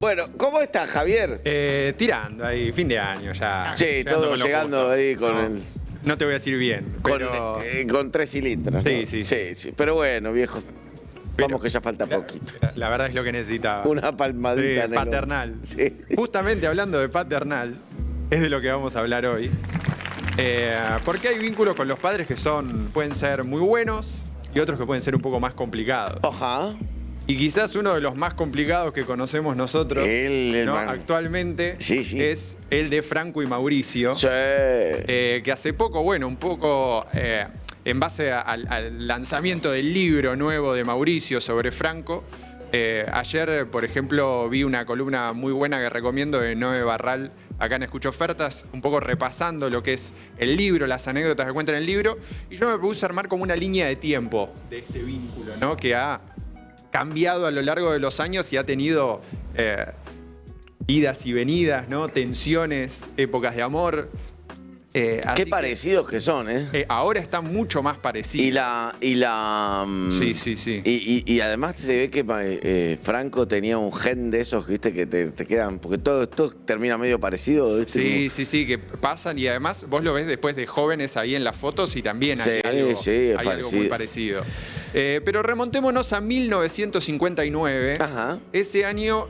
Bueno, ¿cómo estás, Javier? Tirando ahí, fin de año ya. Sí, llegando todo con lo llegando justo. ahí con No, el... no te voy a decir bien, pero... Con 3 cilindros, Sí, ¿no? sí. Sí. Pero bueno, viejo, pero vamos que ya falta poquito. La verdad es lo que necesitaba. Una palmadita Sí, en el hombro. paternal. Sí. Justamente hablando de paternal, es de lo que vamos a hablar hoy. Porque hay vínculos con los padres que pueden ser muy buenos y otros que pueden ser un poco más complicados. Ajá. Y quizás uno de los más complicados que conocemos nosotros ¿no? actualmente Sí. es el de Franco y Mauricio. Sí. Que hace poco, bueno, un poco en base al lanzamiento del libro nuevo de Mauricio sobre Franco. Ayer, por ejemplo, vi una columna muy buena que recomiendo de Noé Barral acá en Escucho Ofertas, un poco repasando lo que es el libro, las anécdotas que cuenta en el libro. Y yo me puse a armar como una línea de tiempo de este vínculo, ¿no? Que ha cambiado a lo largo de los años y ha tenido idas y venidas, ¿no? Tensiones, épocas de amor. Qué parecidos que son, ¿eh? Ahora está mucho más parecido. Sí. Y además se ve que Franco tenía un gen de esos, ¿viste? Que te quedan. Porque todo esto termina medio parecido, ¿viste? Sí, que pasan y además vos lo ves después de jóvenes ahí en las fotos y también hay algo muy parecido. Pero remontémonos a 1959. Ajá. Ese año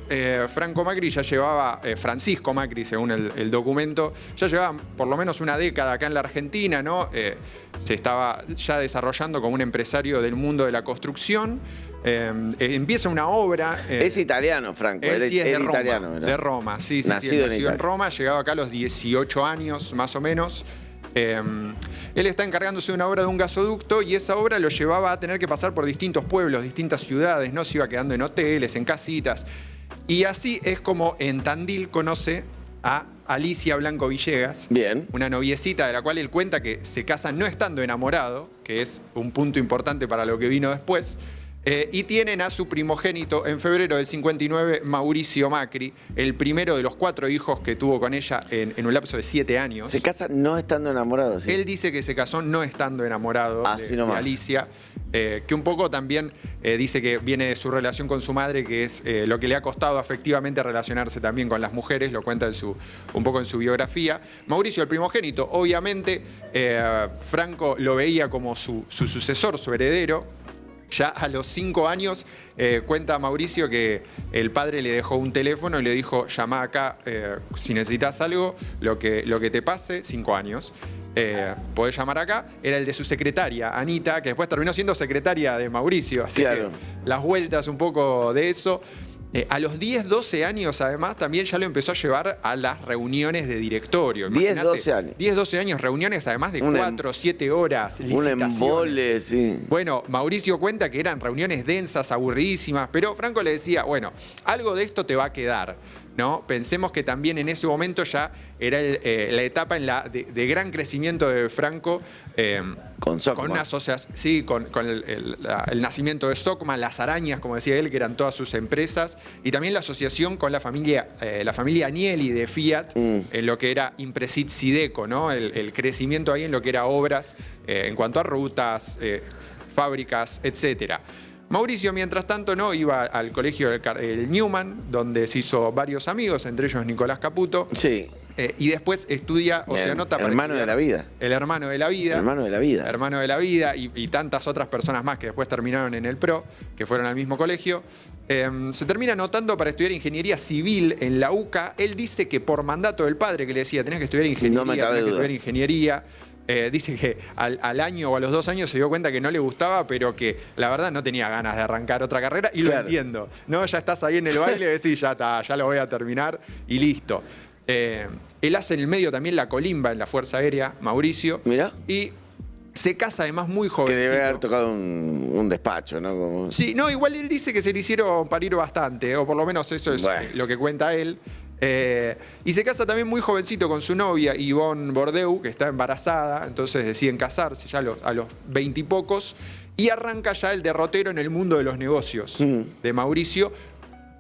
Franco Macri ya llevaba, Francisco Macri según el documento, ya llevaba por lo menos una década acá en la Argentina, ¿no? Se estaba ya desarrollando como un empresario del mundo de la construcción. Empieza una obra. Es italiano, Franco. Él sí es de Roma, italiano, ¿verdad? de Roma, sí. Nacido en Roma, llegaba acá a los 18 años, más o menos. Él está encargándose de una obra de un gasoducto y esa obra lo llevaba a tener que pasar por distintos pueblos, distintas ciudades, ¿no? Se iba quedando en hoteles, en casitas. Y así es como en Tandil conoce a Alicia Blanco Villegas, bien, una noviecita de la cual él cuenta que se casa no estando enamorado, que es un punto importante para lo que vino después. Y tienen a su primogénito en febrero del 59, Mauricio Macri, el primero de los 4 hijos que tuvo con ella en un lapso de 7 años. Se casa no estando enamorado, sí. Él dice que se casó no estando enamorado de Alicia, que un poco también dice que viene de su relación con su madre, que es lo que le ha costado afectivamente relacionarse también con las mujeres, lo cuenta un poco en su biografía. Mauricio, el primogénito, obviamente Franco lo veía como su sucesor, su heredero. Ya a los 5 años cuenta Mauricio que el padre le dejó un teléfono y le dijo, llama acá si necesitas algo, lo que te pase, 5 años. Podés llamar acá. Era el de su secretaria, Anita, que después terminó siendo secretaria de Mauricio. Así claro. Que las vueltas un poco de eso. A los 10, 12 años, además, también ya lo empezó a llevar a las reuniones de directorio. 10, 12 años. 10, 12 años, reuniones además de 4, 7 horas, licitaciones. Un embole, sí. Bueno, Mauricio cuenta que eran reuniones densas, aburridísimas, pero Franco le decía, bueno, algo de esto te va a quedar, ¿no? Pensemos que también en ese momento ya era la etapa de gran crecimiento de Franco. Con Stockmann. Con una asociación, sí, con el nacimiento de Stockmann, las arañas, como decía él, que eran todas sus empresas, y también la asociación con la familia Agnelli de Fiat, en lo que era Impresit Sideco, ¿no? El crecimiento ahí en lo que era obras, en cuanto a rutas, fábricas, etcétera. Mauricio, mientras tanto, no iba al colegio del Newman, donde se hizo varios amigos, entre ellos Nicolás Caputo. Sí. Y después estudia, o se anota para hermano de la vida. El hermano de la vida. Hermano de la vida. Hermano de la vida y tantas otras personas más que después terminaron en el PRO, que fueron al mismo colegio. Se termina anotando para estudiar ingeniería civil en la UCA. Él dice que por mandato del padre que le decía, tenés que estudiar ingeniería, no me cabe duda. Dice que al año o a los 2 años se dio cuenta que no le gustaba, pero que la verdad no tenía ganas de arrancar otra carrera y lo entiendo. ¿No? Ya estás ahí en el baile y decís, ya está, ya lo voy a terminar y listo. Él hace en el medio también la colimba en la Fuerza Aérea, Mauricio. Mirá. Y se casa además muy jovencito. Que debe haber tocado un despacho, ¿no? Como... Sí, no, igual él dice que se le hicieron parir bastante, o por lo menos eso es lo que cuenta él. Y se casa también muy jovencito con su novia, Yvonne Bordeaux, que está embarazada, entonces deciden casarse ya a los 20 y pocos, y arranca ya el derrotero en el mundo de los negocios de Mauricio,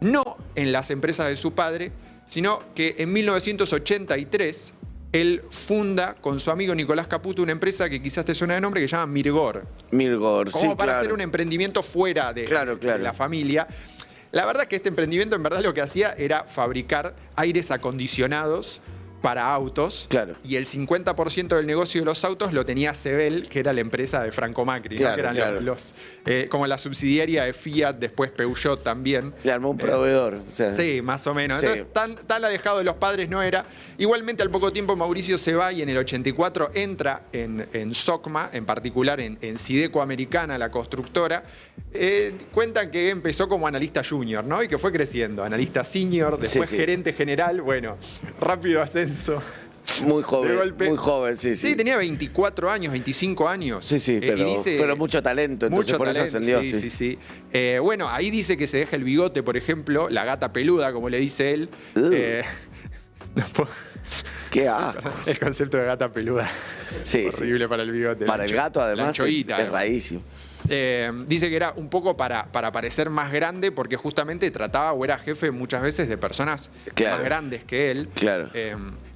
no en las empresas de su padre, sino que en 1983 él funda con su amigo Nicolás Caputo una empresa que quizás te suena de nombre, que se llama Mirgor. Mirgor, sí, Como para claro. hacer un emprendimiento fuera de la familia. La verdad es que este emprendimiento en verdad lo que hacía era fabricar aires acondicionados para autos, claro. Y el 50% del negocio de los autos lo tenía Sebel, que era la empresa de Franco Macri, claro, ¿no? Que eran claro. como la subsidiaria de Fiat, después Peugeot también. Le armó un proveedor. O sea, sí, más o menos. Sí. Entonces, tan alejado de los padres no era. Igualmente, al poco tiempo, Mauricio se va y en el 84 entra en SOCMA, en particular en Sideco Americana, la constructora. Cuentan que empezó como analista junior, ¿no? Y que fue creciendo. Analista senior, después gerente general. Bueno, rápido ascenso. Muy joven, sí. Sí, tenía 24 años, 25 años. Sí, pero mucho talento, entonces por eso ascendió. Sí. Bueno, ahí dice que se deja el bigote, por ejemplo, la gata peluda, como le dice él. ¡Qué asco! El concepto de gata peluda. Sí, horrible para el bigote. Para el gato, además, es rarísimo. Dice que era un poco para parecer más grande, porque justamente trataba o era jefe muchas veces de personas más grandes que él. Claro.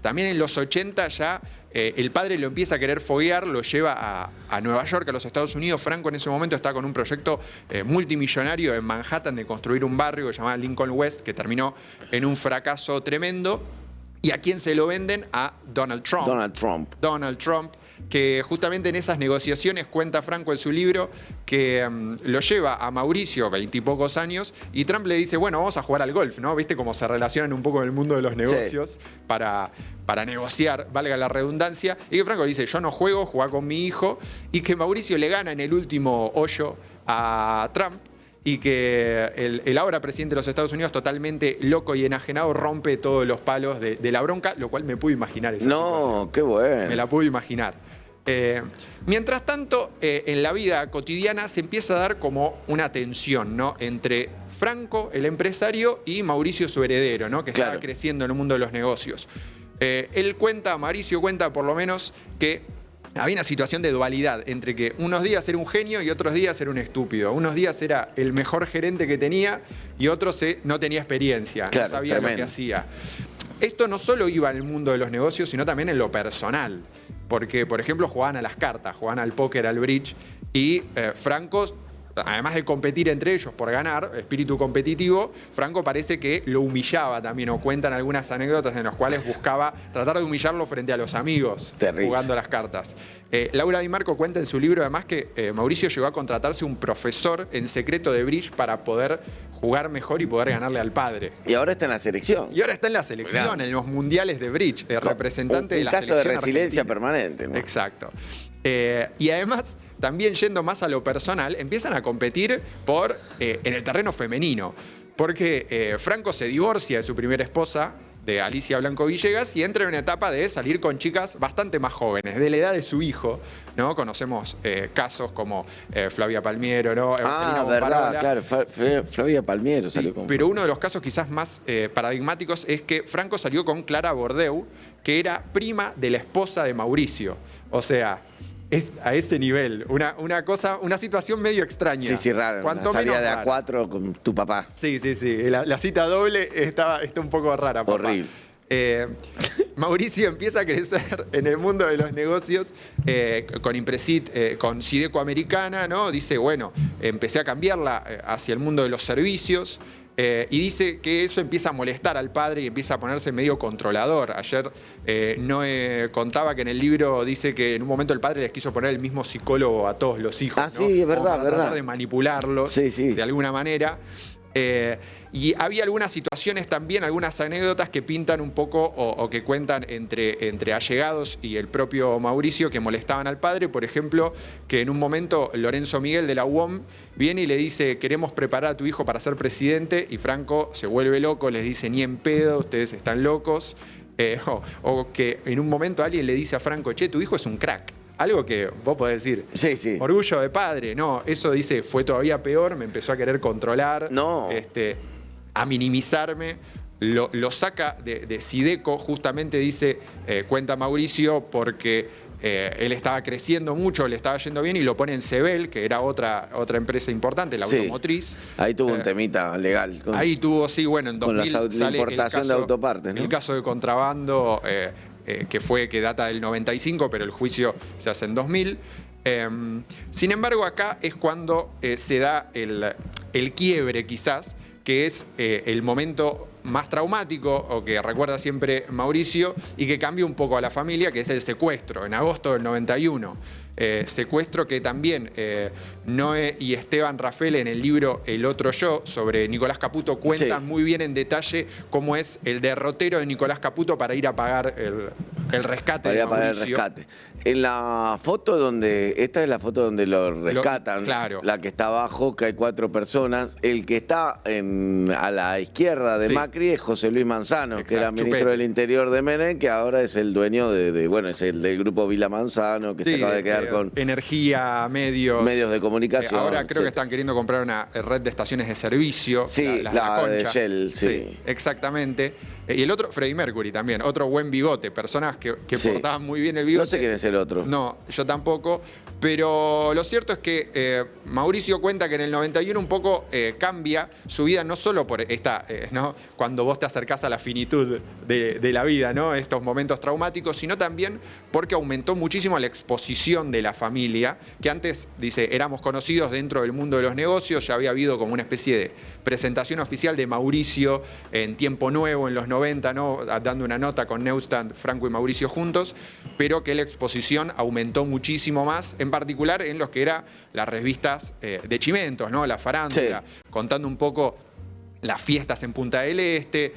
También en los 80 ya el padre lo empieza a querer foguear, lo lleva a Nueva York, a los Estados Unidos. Franco en ese momento está con un proyecto multimillonario en Manhattan de construir un barrio que se llamaba Lincoln West, que terminó en un fracaso tremendo. ¿Y a quién se lo venden? A Donald Trump. Donald Trump, que justamente en esas negociaciones, cuenta Franco en su libro, que lo lleva a Mauricio, 20 y pocos años, y Trump le dice, bueno, vamos a jugar al golf, ¿no? ¿Viste cómo se relacionan un poco en el mundo de los negocios para negociar, valga la redundancia? Y que Franco le dice, yo no juego, jugá con mi hijo, y que Mauricio le gana en el último hoyo a Trump, y que el ahora presidente de los Estados Unidos, totalmente loco y enajenado, rompe todos los palos de la bronca, lo cual me pude imaginar esa situación. Qué bueno. Me la pude imaginar. Mientras tanto, en la vida cotidiana se empieza a dar como una tensión, ¿no? Entre Franco, el empresario, y Mauricio, su heredero, ¿no? Que estaba creciendo en el mundo de los negocios. Mauricio cuenta por lo menos que había una situación de dualidad entre que unos días era un genio y otros días era un estúpido. Unos días era el mejor gerente que tenía y otros no tenía experiencia, no sabía lo que hacía. Esto no solo iba en el mundo de los negocios, sino también en lo personal. Porque, por ejemplo, jugaban a las cartas, jugaban al póker, al bridge, y Franco, además de competir entre ellos por ganar, espíritu competitivo, Franco parece que lo humillaba también, o cuentan algunas anécdotas en las cuales buscaba tratar de humillarlo frente a los amigos, jugando a las cartas. Laura Di Marco cuenta en su libro además que Mauricio llegó a contratarse un profesor en secreto de bridge para poder jugar mejor y poder ganarle al padre. Y ahora está en la selección. En los mundiales de bridge, representante de la selección. Un caso de resiliencia permanente, ¿no? Exacto. Y además, también yendo más a lo personal, empiezan a competir en el terreno femenino. Porque Franco se divorcia de su primera esposa, de Alicia Blanco Villegas, y entra en una etapa de salir con chicas bastante más jóvenes, de la edad de su hijo, ¿no? Conocemos casos como Flavia Palmiero, ¿no? Verdad, claro, Flavia Palmiero salió con... Pero uno de los casos quizás más paradigmáticos es que Franco salió con Clara Bordeu, que era prima de la esposa de Mauricio. O sea, es a ese nivel, una situación medio extraña. Sí, raro. Cuanto una salida de A4 con tu papá. Sí. La cita doble está un poco rara, papá. Horrible. Mauricio empieza a crecer en el mundo de los negocios con Impresit, con Sideco Americana, ¿no? Dice, bueno, empecé a cambiarla hacia el mundo de los servicios. Y dice que eso empieza a molestar al padre y empieza a ponerse medio controlador. Ayer Noé contaba que en el libro dice que en un momento el padre les quiso poner el mismo psicólogo a todos los hijos. Sí, es verdad, para tratar de manipularlos de alguna manera. Y había algunas situaciones también, algunas anécdotas que pintan un poco o que cuentan entre allegados y el propio Mauricio que molestaban al padre. Por ejemplo, que en un momento Lorenzo Miguel de la UOM viene y le dice, queremos preparar a tu hijo para ser presidente, y Franco se vuelve loco, les dice, ni en pedo, ustedes están locos. O que en un momento alguien le dice a Franco, che, tu hijo es un crack. Algo que vos podés decir, orgullo de padre. No, eso dice, fue todavía peor, me empezó a querer controlar, a minimizarme. Lo saca de Sideco, justamente dice, cuenta Mauricio, porque él estaba creciendo mucho, le estaba yendo bien, y lo pone en Sebel, que era otra empresa importante, la automotriz. Ahí tuvo un temita legal. Ahí tuvo, en 2000 la importación de autopartes, ¿no? El caso de contrabando, que data del 95, pero el juicio se hace en 2000. Sin embargo, acá es cuando se da el quiebre, quizás, que es el momento más traumático, o que recuerda siempre Mauricio, y que cambia un poco a la familia, que es el secuestro, en agosto del 91. Secuestro que también Noé y Esteban Raffaele en el libro El Otro Yo, sobre Nicolás Caputo, cuentan muy bien en detalle cómo es el derrotero de Nicolás Caputo para ir a pagar el rescate de Mauricio. Para ir a pagar el rescate. En la foto esta es la foto donde lo rescatan, claro. La que está abajo, que hay 4 personas. El que está a la izquierda de Macri es José Luis Manzano, que era ministro del Interior de Menem, que ahora es el dueño bueno, es el del grupo Vila Manzano, que se acaba de quedar con energía, medios de comunicación. Ahora creo que están queriendo comprar una red de estaciones de servicio. Sí, la de Shell, sí, exactamente. Y el otro, Freddie Mercury también, otro buen bigote, personas que portaban muy bien el bigote. No sé quién es el otro. No, yo tampoco. Pero lo cierto es que Mauricio cuenta que en el 91 un poco cambia su vida, no solo por ¿no? Cuando vos te acercás a la finitud de la vida, ¿no? Estos momentos traumáticos, sino también porque aumentó muchísimo la exposición de la familia, que antes, dice, éramos conocidos dentro del mundo de los negocios, ya había habido como una especie de presentación oficial de Mauricio en Tiempo Nuevo en los 90, ¿no? Dando una nota con Neustadt, Franco y Mauricio juntos, pero que la exposición aumentó muchísimo más, en particular en los que eran las revistas de chimentos, ¿no? La farándula, contando un poco las fiestas en Punta del Este,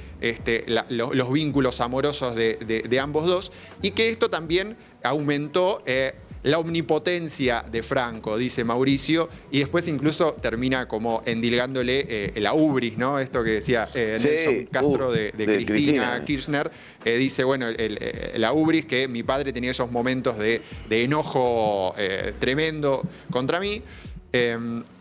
los vínculos amorosos de ambos dos, y que esto también aumentó la omnipotencia de Franco, dice Mauricio, y después incluso termina como endilgándole la ubris, ¿no? Esto que decía Nelson Castro de Cristina Kirchner. Dice, bueno, la ubris, que mi padre tenía esos momentos de enojo tremendo contra mí.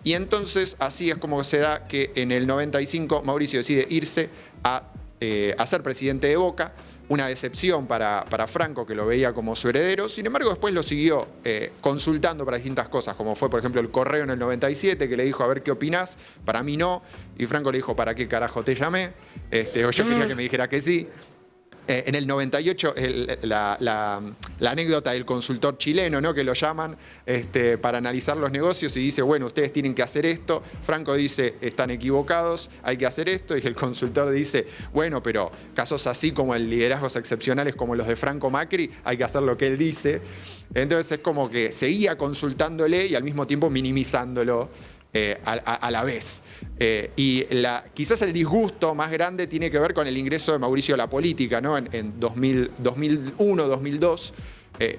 Y entonces así es como se da que en el 95 Mauricio decide irse a ser presidente de Boca. Una decepción para Franco, que lo veía como su heredero. Sin embargo, después lo siguió consultando para distintas cosas, como fue, por ejemplo, el Correo en el 97, que le dijo, a ver qué opinás. Para mí no. Y Franco le dijo, ¿para qué carajo te llamé? O yo quería que me dijera que sí. En el 98, la anécdota del consultor chileno, ¿no? Que lo llaman para analizar los negocios y dice, bueno, ustedes tienen que hacer esto. Franco dice, están equivocados, hay que hacer esto. Y el consultor dice, bueno, pero casos así como el liderazgos excepcionales como los de Franco Macri, hay que hacer lo que él dice. Entonces es como que seguía consultándole y al mismo tiempo minimizándolo a la vez. Y quizás el disgusto más grande tiene que ver con el ingreso de Mauricio a la política, ¿no? En 2001, 2002.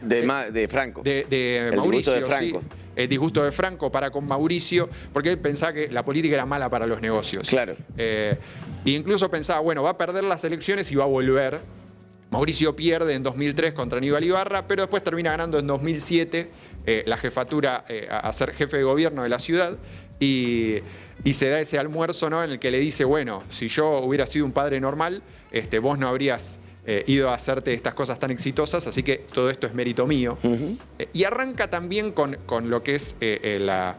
De Franco. De Mauricio, el disgusto de Franco. Sí, el disgusto de Franco para con Mauricio, porque él pensaba que la política era mala para los negocios. Claro. E incluso pensaba, bueno, va a perder las elecciones y va a volver. Mauricio pierde en 2003 contra Aníbal Ibarra, pero después termina ganando en 2007 la jefatura a ser jefe de gobierno de la ciudad. Y se da ese almuerzo, ¿no? En el que le dice, bueno, si yo hubiera sido un padre normal, vos no habrías ido a hacerte estas cosas tan exitosas, así que todo esto es mérito mío. Y arranca también con lo que es la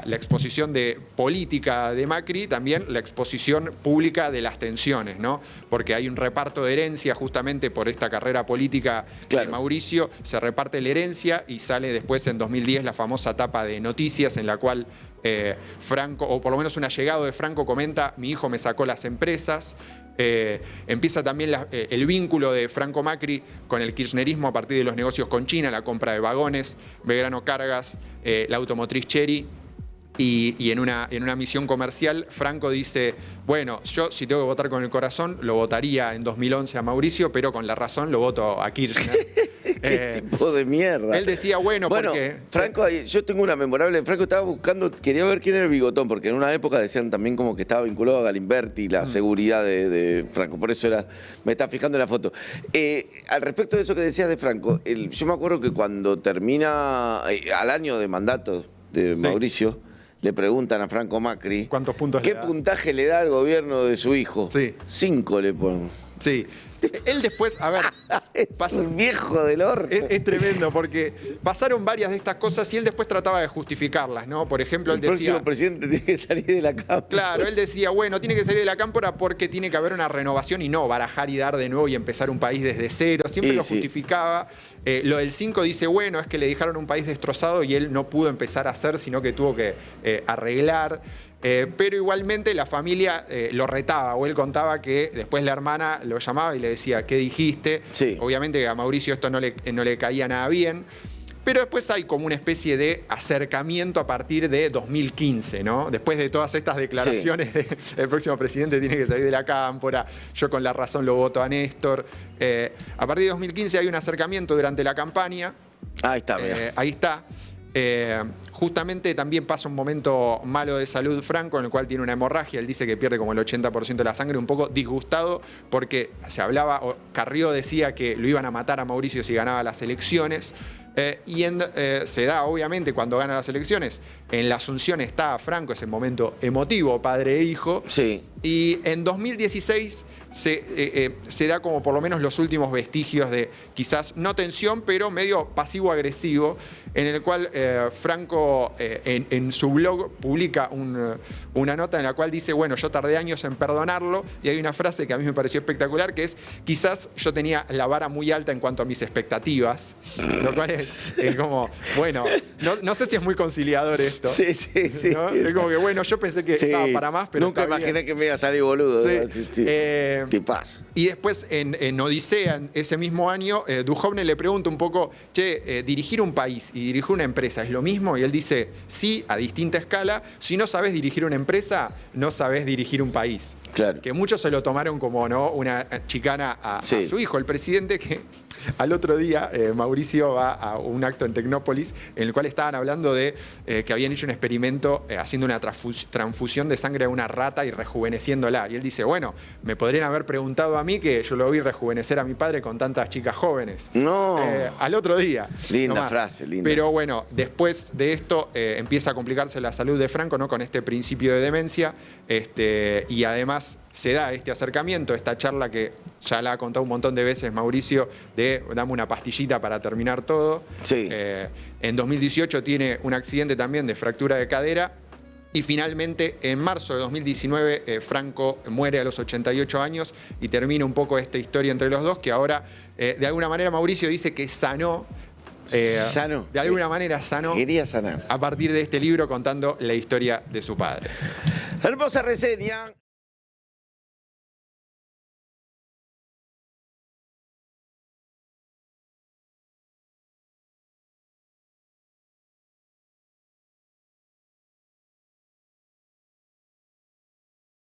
exposición de política de Macri, también la exposición pública de las tensiones, ¿no? Porque hay un reparto de herencia justamente por esta carrera política de Mauricio, se reparte la herencia y sale después en 2010 la famosa tapa de Noticias en la cual Franco, o por lo menos un allegado de Franco, comenta, mi hijo me sacó las empresas. Empieza también el vínculo de Franco Macri con el kirchnerismo a partir de los negocios con China, la compra de vagones, Belgrano Cargas, la automotriz Chery. Y en una misión comercial, Franco dice, bueno, yo si tengo que votar con el corazón, lo votaría en 2011 a Mauricio, pero con la razón lo voto a Kirchner. ¿Qué tipo de mierda? Él decía, bueno, porque... Franco, yo tengo una memorable, Franco estaba buscando, quería ver quién era el bigotón, porque en una época decían también como que estaba vinculado a Galimberti, la seguridad de Franco, por eso me estaba fijando en la foto. Al respecto de eso que decías de Franco, yo me acuerdo que cuando termina, al año de mandato de Mauricio, le preguntan a Franco Macri, ¿cuántos puntos ¿qué puntaje le da al gobierno de su hijo? Sí. 5 le ponen. Sí. Él después, a ver... Es un viejo del orto. Es tremendo, porque pasaron varias de estas cosas y él después trataba de justificarlas, ¿no? Por ejemplo, él decía... El próximo presidente tiene que salir de la cámpora. Claro, él decía, bueno, tiene que salir de la cámpora porque tiene que haber una renovación y no barajar y dar de nuevo y empezar un país desde cero. Siempre lo justificaba. Lo del 5 dice, bueno, es que le dejaron un país destrozado y él no pudo empezar a hacer, sino que tuvo que arreglar. Pero igualmente la familia lo retaba, o él contaba que después la hermana lo llamaba y le decía, ¿qué dijiste? Sí. Obviamente a Mauricio esto no le caía nada bien. Pero después hay como una especie de acercamiento a partir de 2015, ¿no? Después de todas estas declaraciones de el próximo presidente tiene que salir de la cámpora, yo con la razón lo voto a Néstor. A partir de 2015 hay un acercamiento durante la campaña. Ahí está, ahí está. Justamente también pasa un momento malo de salud Franco, en el cual tiene una hemorragia. Él dice que pierde como el 80% de la sangre, un poco disgustado porque se hablaba, o Carrió decía que lo iban a matar a Mauricio si ganaba las elecciones. Se da, obviamente, cuando gana las elecciones. En la Asunción está Franco, ese momento emotivo, padre e hijo. Sí. Y en 2016 se da como por lo menos los últimos vestigios de quizás no tensión, pero medio pasivo-agresivo, en el cual Franco en su blog publica una nota en la cual dice, bueno, yo tardé años en perdonarlo, y hay una frase que a mí me pareció espectacular, que es, quizás yo tenía la vara muy alta en cuanto a mis expectativas, lo cual es como, bueno, no sé si es muy conciliador esto. Sí, sí, sí. ¿No? Es como que, bueno, yo pensé que estaba para más, pero nunca imaginé que me iba a salir boludo. Sí. Tipaz. Y después, en Odisea, ese mismo año, Duhovne le pregunta un poco, dirigir un país y dirigir una empresa, ¿es lo mismo? Y él dice, sí, a distinta escala. Si no sabes dirigir una empresa, no sabes dirigir un país. Claro. Que muchos se lo tomaron como, ¿no?, una chicana a su hijo, el presidente, que al otro día Mauricio va a un acto en Tecnópolis en el cual estaban hablando de que habían hecho un experimento haciendo una transfusión de sangre a una rata y rejuveneciéndola. Y él dice, bueno, me podrían haber preguntado a mí, que yo lo vi rejuvenecer a mi padre con tantas chicas jóvenes. No. Al otro día. Linda frase, linda. Pero bueno, después de esto empieza a complicarse la salud de Franco, ¿no?, con este principio de demencia, y además se da este acercamiento, esta charla que ya la ha contado un montón de veces Mauricio, de dame una pastillita para terminar todo. Sí. En 2018 tiene un accidente también de fractura de cadera. Y finalmente, en marzo de 2019, Franco muere a los 88 años y termina un poco esta historia entre los dos, que ahora, de alguna manera, Mauricio dice que sanó. Sanó. De alguna manera sanó. Quería sanar. A partir de este libro contando la historia de su padre. Hermosa reseña.